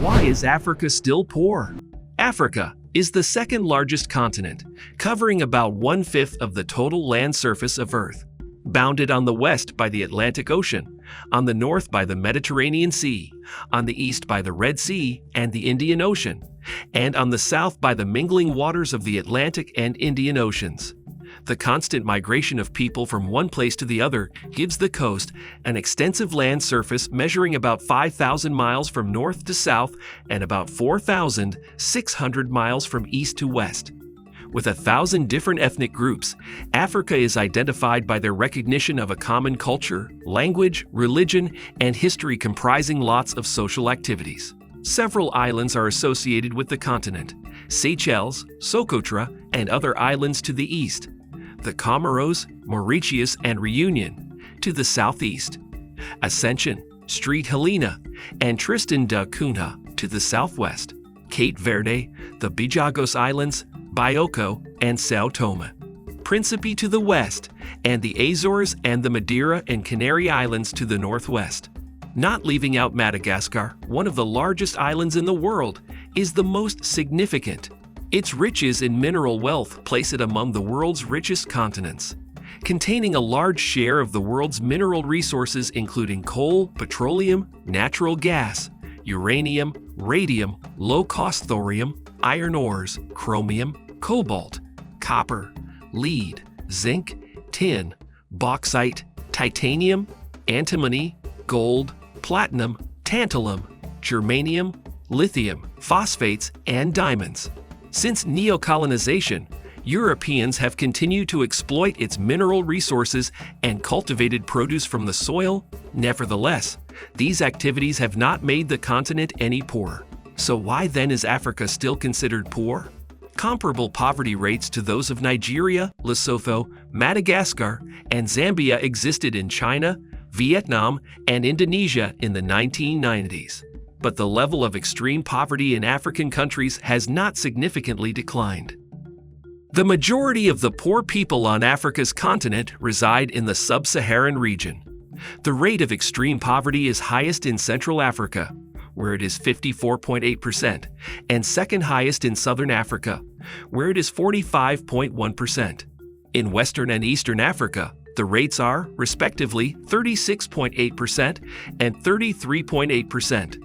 Why is Africa still poor? Africa is the second largest continent, covering about 1/5 of the total land surface of Earth. Bounded on the west by the Atlantic Ocean, on the north by the Mediterranean Sea, on the east by the Red Sea and the Indian Ocean, and on the south by the mingling waters of the Atlantic and Indian Oceans. The constant migration of people from one place to the other gives the coast an extensive land surface measuring about 5,000 miles from north to south and about 4,600 miles from east to west. With 1,000 different ethnic groups, Africa is identified by their recognition of a common culture, language, religion, and history comprising lots of social activities. Several islands are associated with the continent: Seychelles, Socotra, and other islands to the east, the Comoros, Mauritius, and Reunion to the southeast, Ascension, Street Helena, and Tristan da Cunha to the southwest, Cape Verde, the Bijagos Islands, Bioko, and São Tomé, Principe to the west, and the Azores and the Madeira and Canary Islands to the northwest. Not leaving out Madagascar, one of the largest islands in the world, is the most significant. Its riches in mineral wealth place it among the world's richest continents, containing a large share of the world's mineral resources including coal, petroleum, natural gas, uranium, radium, low-cost thorium, iron ores, chromium, cobalt, copper, lead, zinc, tin, bauxite, titanium, antimony, gold, platinum, tantalum, germanium, lithium, phosphates, and diamonds. Since neocolonization, Europeans have continued to exploit its mineral resources and cultivated produce from the soil. Nevertheless, these activities have not made the continent any poorer. So why then is Africa still considered poor? Comparable poverty rates to those of Nigeria, Lesotho, Madagascar, and Zambia existed in China, Vietnam, and Indonesia in the 1990s. But the level of extreme poverty in African countries has not significantly declined. The majority of the poor people on Africa's continent reside in the sub-Saharan region. The rate of extreme poverty is highest in Central Africa, where it is 54.8%, and second highest in Southern Africa, where it is 45.1%. In Western and Eastern Africa, the rates are, respectively, 36.8% and 33.8%.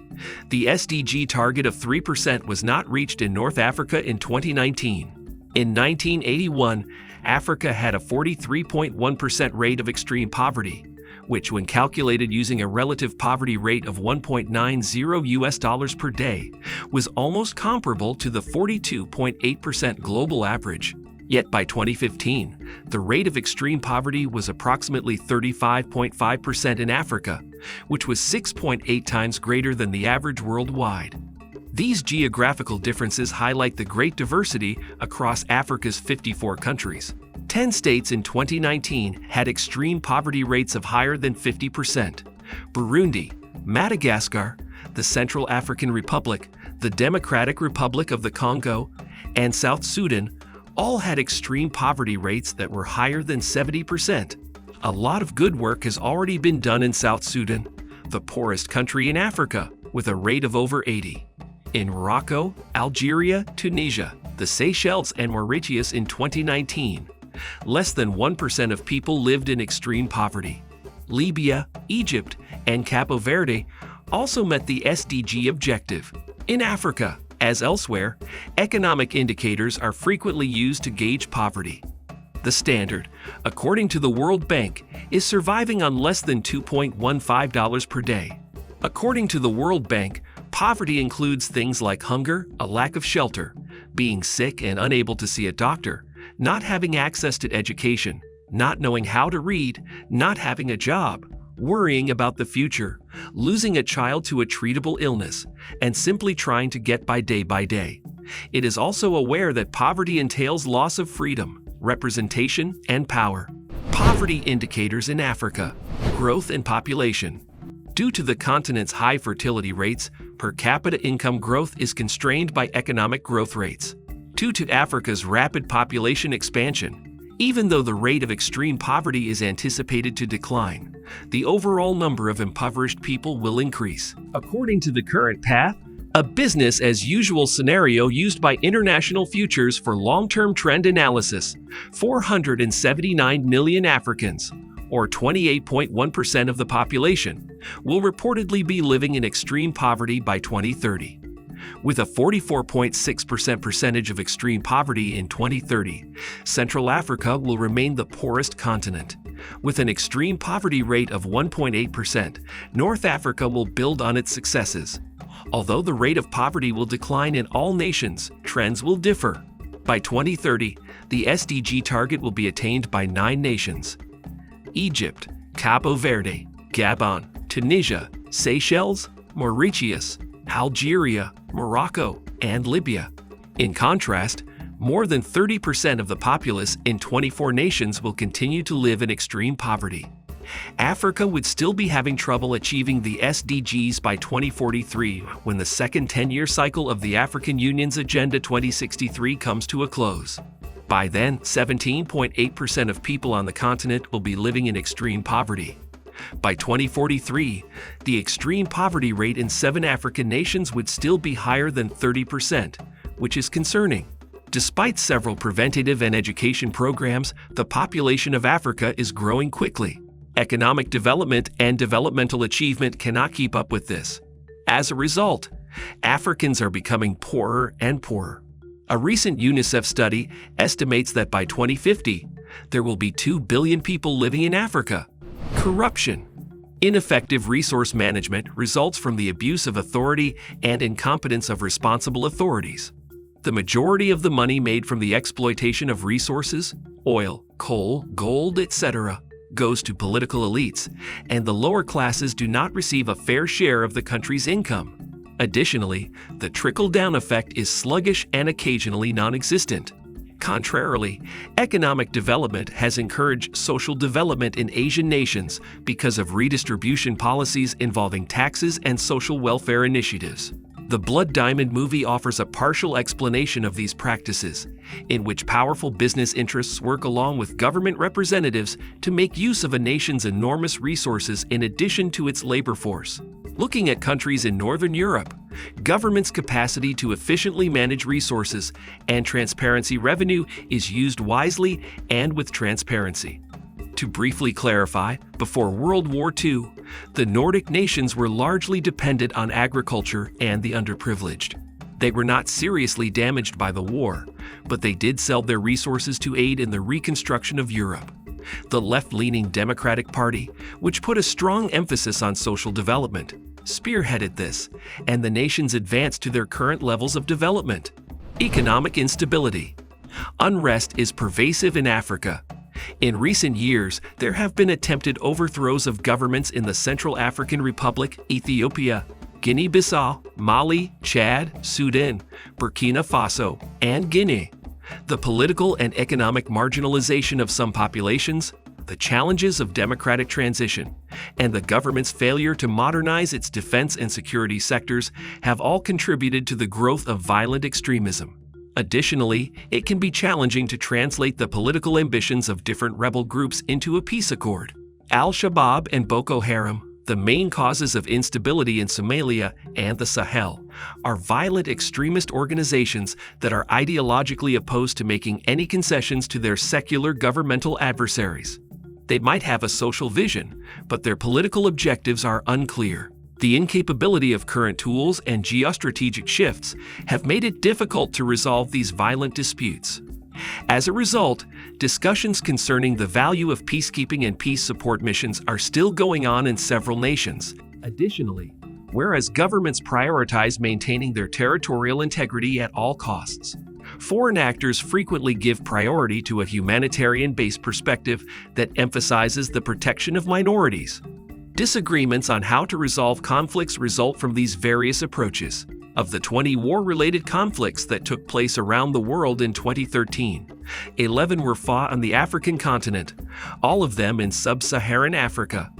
The SDG target of 3% was not reached in North Africa in 2019. In 1981, Africa had a 43.1% rate of extreme poverty, which when calculated using a relative poverty rate of $1.90 per day, was almost comparable to the 42.8% global average. Yet by 2015, the rate of extreme poverty was approximately 35.5% in Africa, which was 6.8 times greater than the average worldwide. These geographical differences highlight the great diversity across Africa's 54 countries. 10 states in 2019 had extreme poverty rates of higher than 50%. Burundi, Madagascar, the Central African Republic, the Democratic Republic of the Congo, and South Sudan all had extreme poverty rates that were higher than 70%. A lot of good work has already been done in South Sudan, the poorest country in Africa, with a rate of over 80. In Morocco, Algeria, Tunisia, the Seychelles, and Mauritius in 2019, less than 1% of people lived in extreme poverty. Libya, Egypt, and Cabo Verde also met the SDG objective. In Africa, as elsewhere, economic indicators are frequently used to gauge poverty. The standard, according to the World Bank, is surviving on less than $2.15 per day. According to the World Bank, poverty includes things like hunger, a lack of shelter, being sick and unable to see a doctor, not having access to education, not knowing how to read, not having a job, worrying about the future, losing a child to a treatable illness, and simply trying to get by day. It is also aware that poverty entails loss of freedom, representation, and power. Poverty indicators in Africa: growth and population. Due to the continent's high fertility rates, per capita income growth is constrained by economic growth rates. Due to Africa's rapid population expansion, even though the rate of extreme poverty is anticipated to decline, the overall number of impoverished people will increase. According to the current path, a business-as-usual scenario used by international futures for long-term trend analysis. 479 million Africans, or 28.1% of the population, will reportedly be living in extreme poverty by 2030. With a 44.6% percentage of extreme poverty in 2030, Central Africa will remain the poorest continent. With an extreme poverty rate of 1.8%, North Africa will build on its successes. Although the rate of poverty will decline in all nations, trends will differ. By 2030, the SDG target will be attained by 9 nations: Egypt, Cabo Verde, Gabon, Tunisia, Seychelles, Mauritius, Algeria, Morocco, and Libya. In contrast, more than 30% of the populace in 24 nations will continue to live in extreme poverty. Africa would still be having trouble achieving the SDGs by 2043 when the second 10-year cycle of the African Union's Agenda 2063 comes to a close. By then, 17.8% of people on the continent will be living in extreme poverty. By 2043, the extreme poverty rate in 7 African nations would still be higher than 30%, which is concerning. Despite several preventative and education programs, the population of Africa is growing quickly. Economic development and developmental achievement cannot keep up with this. As a result, Africans are becoming poorer and poorer. A recent UNICEF study estimates that by 2050, there will be 2 billion people living in Africa. Corruption. Ineffective resource management results from the abuse of authority and incompetence of responsible authorities. The majority of the money made from the exploitation of resources, oil, coal, gold, etc., goes to political elites, and the lower classes do not receive a fair share of the country's income. Additionally, the trickle-down effect is sluggish and occasionally non-existent. Contrarily, economic development has encouraged social development in Asian nations because of redistribution policies involving taxes and social welfare initiatives. The Blood Diamond movie offers a partial explanation of these practices, in which powerful business interests work along with government representatives to make use of a nation's enormous resources in addition to its labor force. Looking at countries in Northern Europe, government's capacity to efficiently manage resources and transparency revenue is used wisely and with transparency. To briefly clarify, before World War II, the Nordic nations were largely dependent on agriculture and the underprivileged. They were not seriously damaged by the war, but they did sell their resources to aid in the reconstruction of Europe. The left-leaning Democratic Party, which put a strong emphasis on social development, spearheaded this, and the nations advanced to their current levels of development. Economic instability. Unrest is pervasive in Africa. In recent years, there have been attempted overthrows of governments in the Central African Republic, Ethiopia, Guinea-Bissau, Mali, Chad, Sudan, Burkina Faso, and Guinea. The political and economic marginalization of some populations, the challenges of democratic transition, and the government's failure to modernize its defense and security sectors have all contributed to the growth of violent extremism. Additionally, it can be challenging to translate the political ambitions of different rebel groups into a peace accord. Al-Shabaab and Boko Haram, the main causes of instability in Somalia and the Sahel, are violent extremist organizations that are ideologically opposed to making any concessions to their secular governmental adversaries. They might have a social vision, but their political objectives are unclear. The incapability of current tools and geostrategic shifts have made it difficult to resolve these violent disputes. As a result, discussions concerning the value of peacekeeping and peace support missions are still going on in several nations. Additionally, whereas governments prioritize maintaining their territorial integrity at all costs, foreign actors frequently give priority to a humanitarian-based perspective that emphasizes the protection of minorities. Disagreements on how to resolve conflicts result from these various approaches. Of the 20 war-related conflicts that took place around the world in 2013, 11 were fought on the African continent, all of them in sub-Saharan Africa.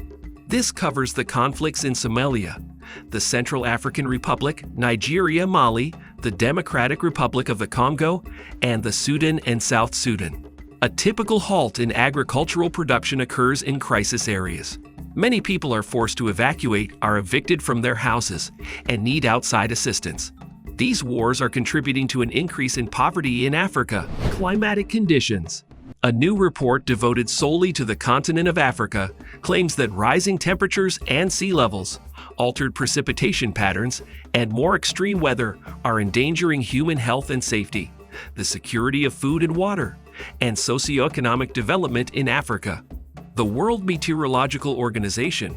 This covers the conflicts in Somalia, the Central African Republic, Nigeria, Mali, the Democratic Republic of the Congo, and the Sudan and South Sudan. A typical halt in agricultural production occurs in crisis areas. Many people are forced to evacuate, are evicted from their houses, and need outside assistance. These wars are contributing to an increase in poverty in Africa. Climatic conditions. A new report devoted solely to the continent of Africa claims that rising temperatures and sea levels, altered precipitation patterns, and more extreme weather are endangering human health and safety, the security of food and water, and socioeconomic development in Africa. The World Meteorological Organization,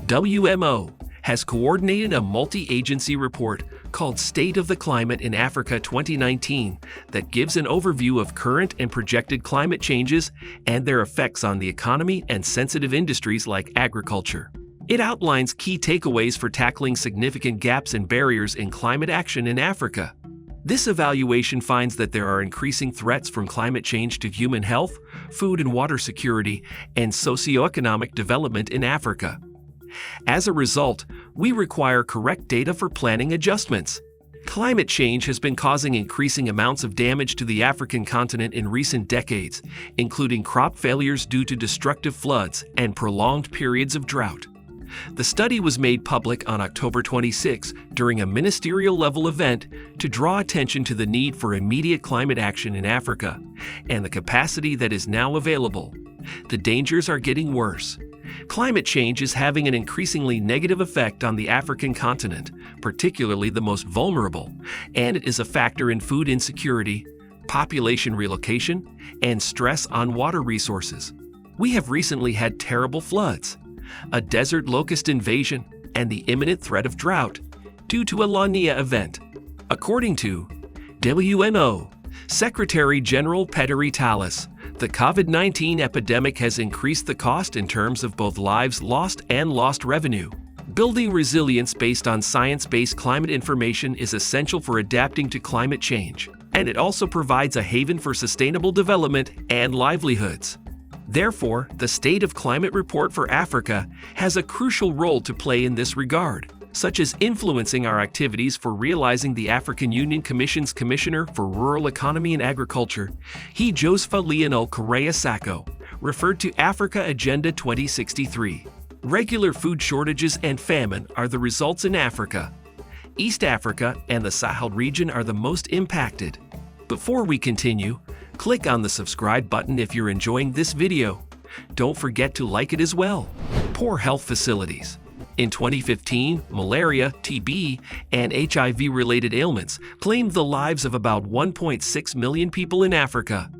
WMO, has coordinated a multi-agency report called State of the Climate in Africa 2019 that gives an overview of current and projected climate changes and their effects on the economy and sensitive industries like agriculture. It outlines key takeaways for tackling significant gaps and barriers in climate action in Africa. This evaluation finds that there are increasing threats from climate change to human health, food and water security, and socioeconomic development in Africa. As a result, we require correct data for planning adjustments. Climate change has been causing increasing amounts of damage to the African continent in recent decades, including crop failures due to destructive floods and prolonged periods of drought. The study was made public on October 26 during a ministerial-level event to draw attention to the need for immediate climate action in Africa and the capacity that is now available. The dangers are getting worse. Climate change is having an increasingly negative effect on the African continent, particularly the most vulnerable, and it is a factor in food insecurity, population relocation, and stress on water resources. We have recently had terrible floods, a desert locust invasion, and the imminent threat of drought due to a La Niña event. According to WMO Secretary General Pedri Talas, the COVID-19 epidemic has increased the cost in terms of both lives lost and lost revenue. Building resilience based on science-based climate information is essential for adapting to climate change, and it also provides a haven for sustainable development and livelihoods. Therefore, the State of Climate Report for Africa has a crucial role to play in this regard, such as influencing our activities for realizing the African Union Commission's Commissioner for Rural Economy and Agriculture, Josefa Leonel Correa-Sacco, referred to Africa Agenda 2063. Regular food shortages and famine are the results in Africa. East Africa and the Sahel region are the most impacted. Before we continue, click on the subscribe button if you're enjoying this video. Don't forget to like it as well. Poor health facilities. In 2015, malaria, TB, and HIV-related ailments claimed the lives of about 1.6 million people in Africa.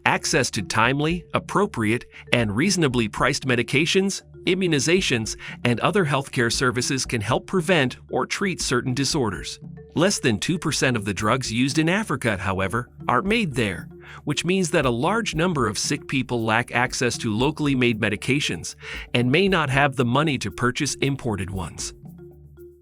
Access to timely, appropriate, and reasonably priced medications, immunizations, and other healthcare services can help prevent or treat certain disorders. Less than 2% of the drugs used in Africa, however, are made there, which means that a large number of sick people lack access to locally made medications and may not have the money to purchase imported ones.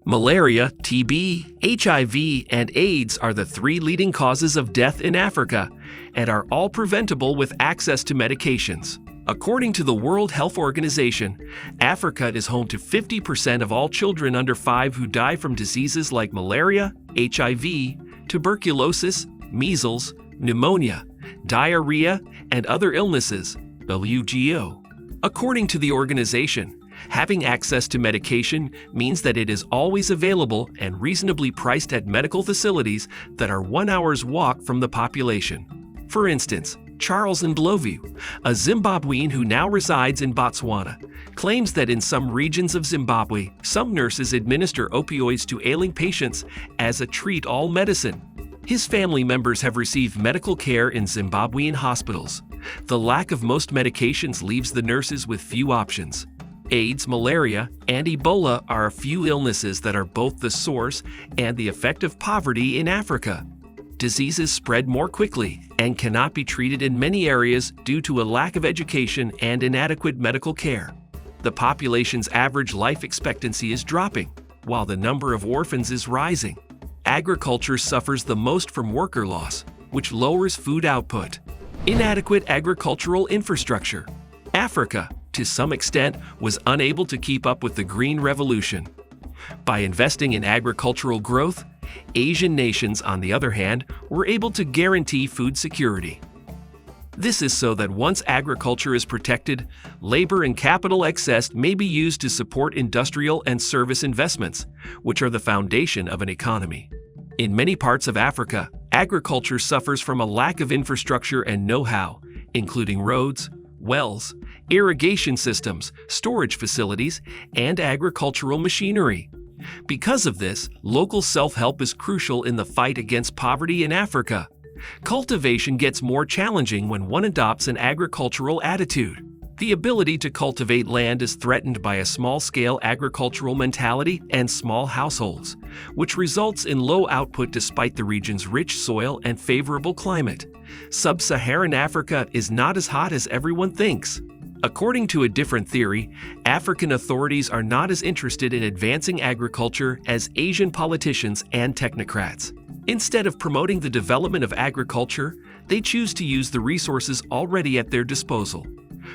Malaria, TB, HIV, and AIDS are the 3 leading causes of death in Africa and are all preventable with access to medications. According to the World Health Organization, Africa is home to 50% of all children under 5 who die from diseases like malaria, HIV, tuberculosis, measles, pneumonia, diarrhea, and other illnesses, WGO. According to the organization, having access to medication means that it is always available and reasonably priced at medical facilities that are 1 hour's walk from the population. For instance, Charles Ndlovu, a Zimbabwean who now resides in Botswana, claims that in some regions of Zimbabwe, some nurses administer opioids to ailing patients as a treat-all medicine. His family members have received medical care in Zimbabwean hospitals. The lack of most medications leaves the nurses with few options. AIDS, malaria, and Ebola are a few illnesses that are both the source and the effect of poverty in Africa. Diseases spread more quickly and cannot be treated in many areas due to a lack of education and inadequate medical care. The population's average life expectancy is dropping, while the number of orphans is rising. Agriculture suffers the most from worker loss, which lowers food output. Inadequate agricultural infrastructure. Africa, to some extent, was unable to keep up with the Green Revolution. By investing in agricultural growth, Asian nations, on the other hand, were able to guarantee food security. This is so that once agriculture is protected, labor and capital excess may be used to support industrial and service investments, which are the foundation of an economy. In many parts of Africa, agriculture suffers from a lack of infrastructure and know-how, including roads, wells, irrigation systems, storage facilities, and agricultural machinery. Because of this, local self-help is crucial in the fight against poverty in Africa. Cultivation gets more challenging when one adopts an agricultural attitude. The ability to cultivate land is threatened by a small-scale agricultural mentality and small households, which results in low output despite the region's rich soil and favorable climate. Sub-Saharan Africa is not as hot as everyone thinks. According to a different theory, African authorities are not as interested in advancing agriculture as Asian politicians and technocrats. Instead of promoting the development of agriculture, they choose to use the resources already at their disposal.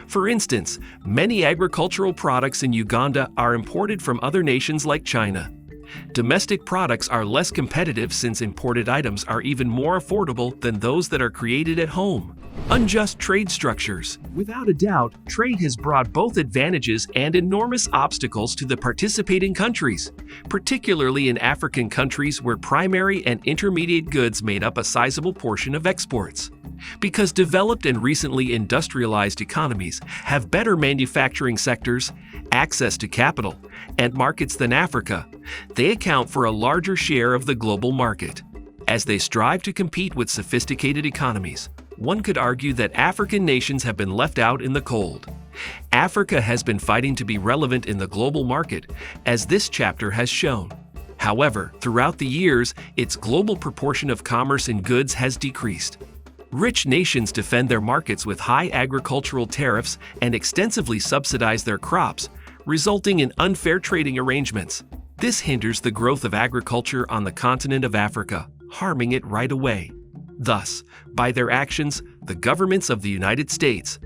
For instance, many agricultural products in Uganda are imported from other nations like China. Domestic products are less competitive since imported items are even more affordable than those that are created at home. Unjust trade structures. Without a doubt, trade has brought both advantages and enormous obstacles to the participating countries, particularly in African countries where primary and intermediate goods made up a sizable portion of exports. Because developed and recently industrialized economies have better manufacturing sectors, access to capital, and markets than Africa, they account for a larger share of the global market. As they strive to compete with sophisticated economies, one could argue that African nations have been left out in the cold. Africa has been fighting to be relevant in the global market, as this chapter has shown. However, throughout the years, its global proportion of commerce in goods has decreased. Rich nations defend their markets with high agricultural tariffs and extensively subsidize their crops, resulting in unfair trading arrangements. This hinders the growth of agriculture on the continent of Africa, harming it right away. Thus, by their actions, the governments of the United States,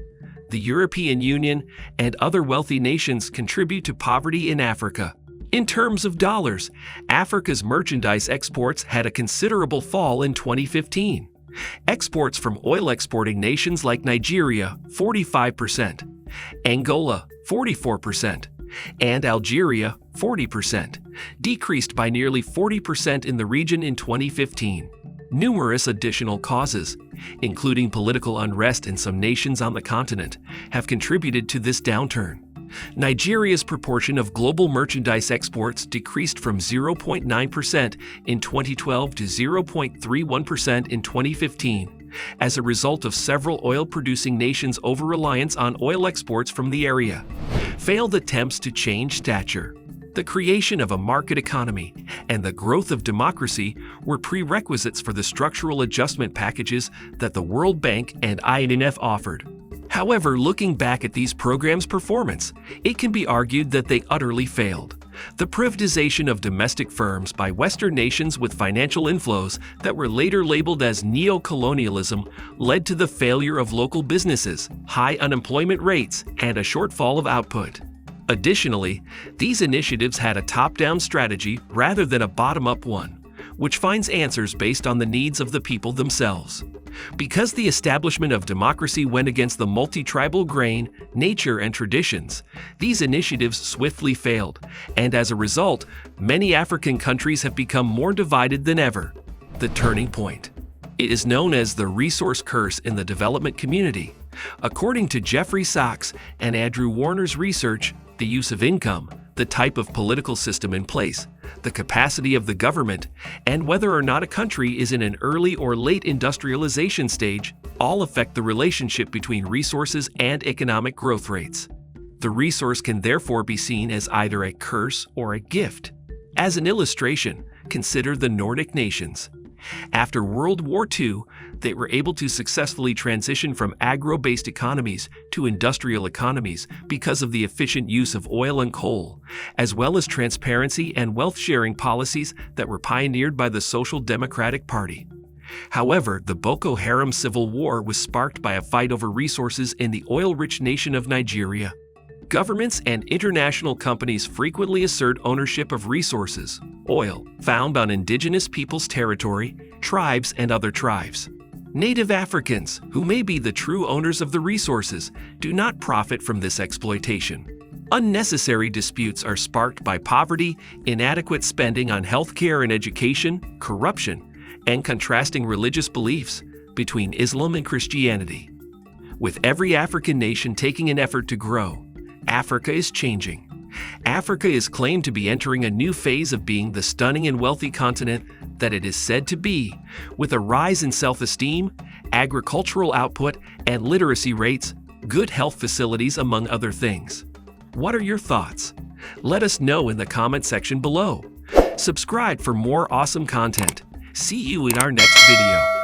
the European Union, and other wealthy nations contribute to poverty in Africa. In terms of dollars, Africa's merchandise exports had a considerable fall in 2015. Exports from oil exporting nations like Nigeria, 45%, Angola, 44%, and Algeria, 40%, decreased by nearly 40% in the region in 2015. Numerous additional causes, including political unrest in some nations on the continent, have contributed to this downturn. Nigeria's proportion of global merchandise exports decreased from 0.9% in 2012 to 0.31% in 2015, as a result of several oil-producing nations' over-reliance on oil exports from the area. Failed attempts to change stature. The creation of a market economy and the growth of democracy were prerequisites for the structural adjustment packages that the World Bank and IMF offered. However, looking back at these programs' performance, it can be argued that they utterly failed. The privatization of domestic firms by Western nations with financial inflows that were later labeled as neo-colonialism led to the failure of local businesses, high unemployment rates, and a shortfall of output. Additionally, these initiatives had a top-down strategy rather than a bottom-up one, which finds answers based on the needs of the people themselves. Because the establishment of democracy went against the multi-tribal grain, nature, and traditions, these initiatives swiftly failed, and as a result, many African countries have become more divided than ever. The turning point. It is known as the resource curse in the development community. According to Jeffrey Sachs and Andrew Warner's research, the use of income, the type of political system in place, the capacity of the government, and whether or not a country is in an early or late industrialization stage all affect the relationship between resources and economic growth rates. The resource can therefore be seen as either a curse or a gift. As an illustration, consider the Nordic nations. After World War II, they were able to successfully transition from agro-based economies to industrial economies because of the efficient use of oil and coal, as well as transparency and wealth-sharing policies that were pioneered by the Social Democratic Party. However, the Boko Haram civil war was sparked by a fight over resources in the oil-rich nation of Nigeria. Governments and international companies frequently assert ownership of resources, oil, found on indigenous peoples' territory, tribes, and other tribes. Native Africans, who may be the true owners of the resources, do not profit from this exploitation. Unnecessary disputes are sparked by poverty, inadequate spending on healthcare and education, corruption, and contrasting religious beliefs between Islam and Christianity. With every African nation taking an effort to grow, Africa is changing. Africa is claimed to be entering a new phase of being the stunning and wealthy continent that it is said to be, with a rise in self-esteem, agricultural output, and literacy rates, good health facilities, among other things. What are your thoughts? Let us know in the comment section below. Subscribe for more awesome content. See you in our next video.